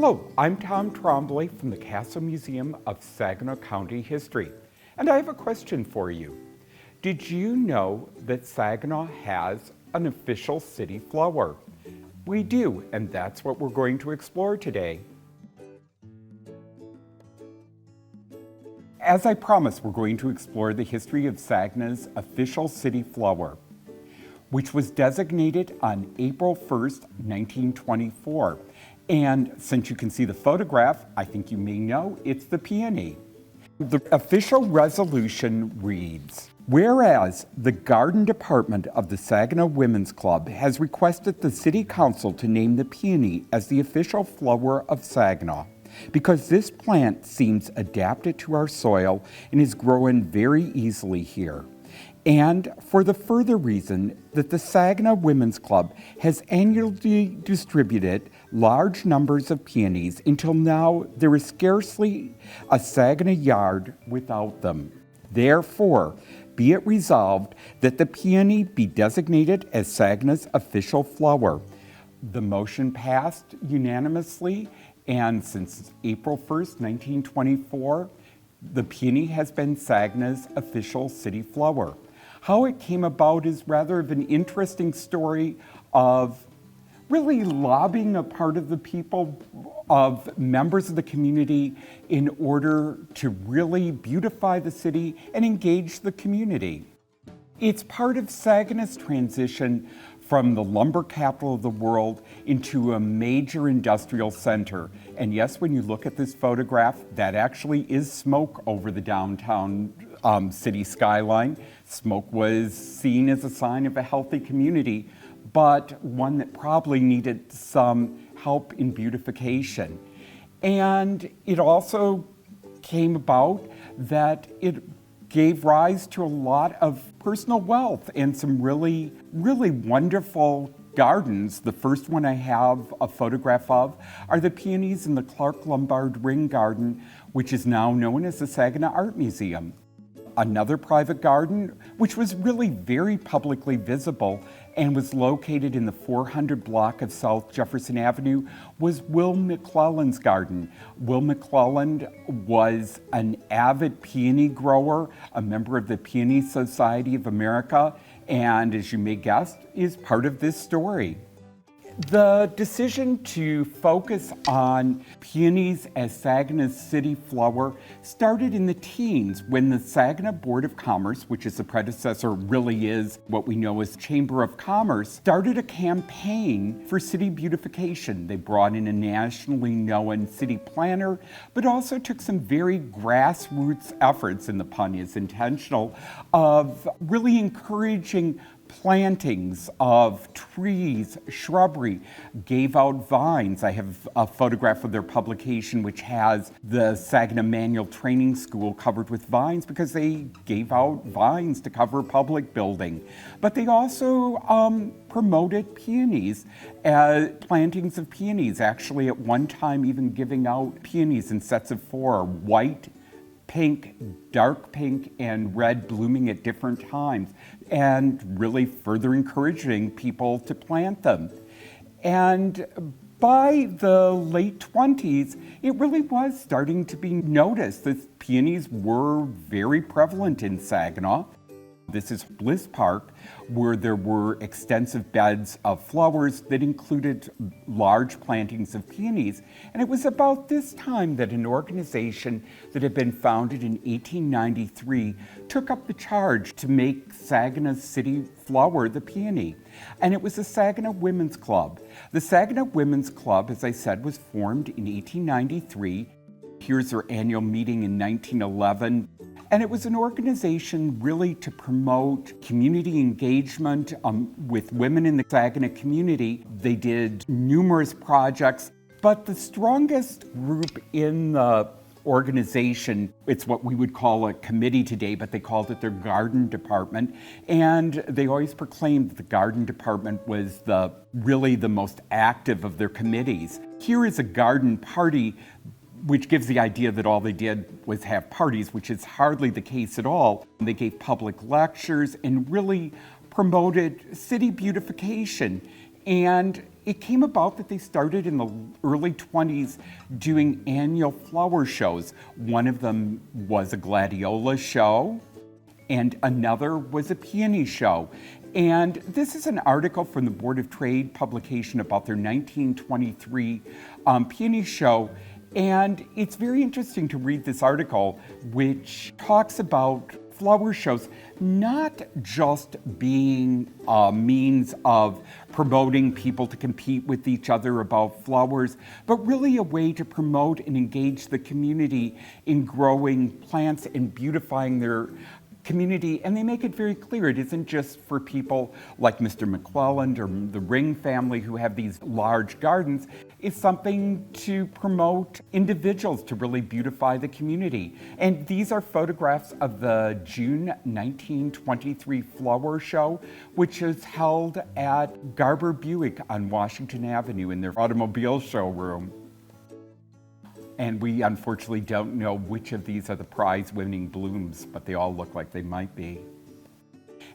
Hello, I'm Tom Trombley from the Castle Museum of Saginaw County History, and I have a question for you. Did you know that Saginaw has an official city flower? We do, and that's what we're going to explore today. As I promised, we're going to explore the history of Saginaw's official city flower, which was designated on April 1st, 1924. And since you can see the photograph, I think you may know it's the peony. The official resolution reads, whereas the Garden Department of the Saginaw Women's Club has requested the City Council to name the peony as the official flower of Saginaw, because this plant seems adapted to our soil and is growing very easily here. And for the further reason that the Saginaw Women's Club has annually distributed large numbers of peonies until now there is scarcely a Saginaw yard without them. Therefore, be it resolved that the peony be designated as Saginaw's official flower. The motion passed unanimously, and since April 1st, 1924, the peony has been Saginaw's official city flower. How it came about is rather of an interesting story of really lobbying a part of the people, of members of the community, in order to really beautify the city and engage the community. It's part of Saginaw's transition from the lumber capital of the world into a major industrial center. And yes, when you look at this photograph, that actually is smoke over the downtown city skyline. Smoke was seen as a sign of a healthy community, but one that probably needed some help in beautification. And it also came about that it gave rise to a lot of personal wealth and some really, really wonderful gardens. The first one I have a photograph of are the peonies in the Clark Lombard Ring Garden, which is now known as the Saginaw Art Museum. Another private garden, which was really very publicly visible and was located in the 400 block of South Jefferson Avenue, was Will McClelland's garden. Will McClelland was an avid peony grower, a member of the Peony Society of America, and as you may guess, is part of this story. The decision to focus on peonies as Saginaw's city flower started in the teens when the Saginaw Board of Commerce, which is the predecessor, really is what we know as Chamber of Commerce, started a campaign for city beautification. They brought in a nationally known city planner, but also took some very grassroots efforts, and the pun is intentional, of really encouraging plantings of trees, shrubbery, gave out vines. I have a photograph of their publication which has the Saginaw Manual Training School covered with vines because they gave out vines to cover public building. But they also promoted peonies, plantings of peonies, actually at one time even giving out peonies in sets of 4, white, pink, dark pink, and red, blooming at different times, and really further encouraging people to plant them. And by the late 20s, it really was starting to be noticed that peonies were very prevalent in Saginaw. This is Bliss Park, where there were extensive beds of flowers that included large plantings of peonies. And it was about this time that an organization that had been founded in 1893 took up the charge to make Saginaw's city flower the peony. And it was the Saginaw Women's Club. The Saginaw Women's Club, as I said, was formed in 1893. Here's their annual meeting in 1911. And it was an organization really to promote community engagement with women in the Saginaw community. They did numerous projects, but the strongest group in the organization, it's what we would call a committee today, but they called it their garden department. And they always proclaimed that the garden department was really the most active of their committees. Here is a garden party, which gives the idea that all they did was have parties, which is hardly the case at all. They gave public lectures and really promoted city beautification. And It came about that they started in the early 20s doing annual flower shows. One of them was a gladiola show, and another was a peony show. And this is an article from the Board of Trade publication about their 1923 peony show. And it's very interesting to read this article, which talks about flower shows not just being a means of promoting people to compete with each other about flowers, but really a way to promote and engage the community in growing plants and beautifying their community. And they make it very clear it isn't just for people like Mr. McClelland or the Ring family who have these large gardens. It's something to promote individuals to really beautify the community. And these are photographs of the June 1923 flower show, which is held at Garber Buick on Washington Avenue in their automobile showroom. And we unfortunately don't know which of these are the prize-winning blooms, but they all look like they might be.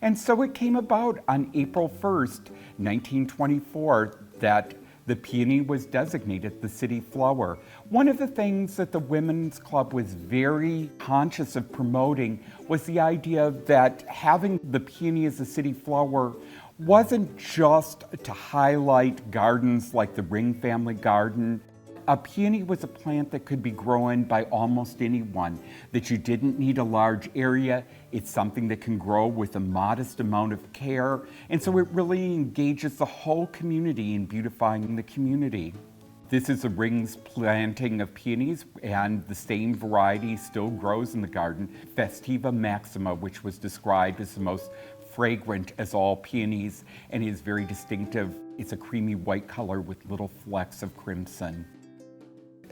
And so it came about on April 1st, 1924, that the peony was designated the city flower. One of the things that the Women's Club was very conscious of promoting was the idea that having the peony as a city flower wasn't just to highlight gardens like the Ring family garden. A peony was a plant that could be grown by almost anyone, that you didn't need a large area. It's something that can grow with a modest amount of care. And so it really engages the whole community in beautifying the community. This is a Ring's planting of peonies, and the same variety still grows in the garden, Festiva maxima, which was described as the most fragrant as all peonies, and is very distinctive. It's a creamy white color with little flecks of crimson.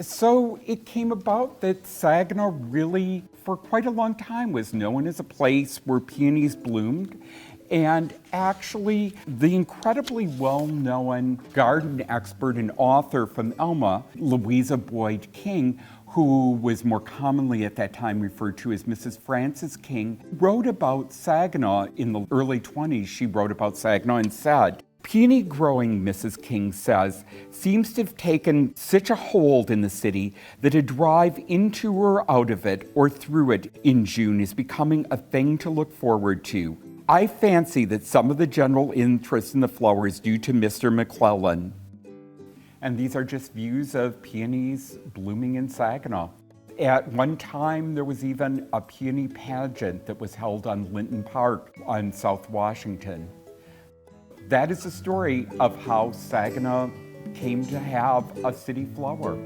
So it came about that Saginaw really, for quite a long time, was known as a place where peonies bloomed. And actually, the incredibly well-known garden expert and author from Elma, Louisa Boyd King, who was more commonly at that time referred to as Mrs. Frances King, wrote about Saginaw in the early 20s. She wrote about Saginaw and said, "Peony growing," Mrs. King says, "seems to have taken such a hold in the city that a drive into or out of it or through it in June is becoming a thing to look forward to. I fancy that some of the general interest in the flower is due to Mr. McClellan." And these are just views of peonies blooming in Saginaw. At one time, there was even a peony pageant that was held on Linton Park on South Washington. That is the story of how Saginaw came to have a city flower.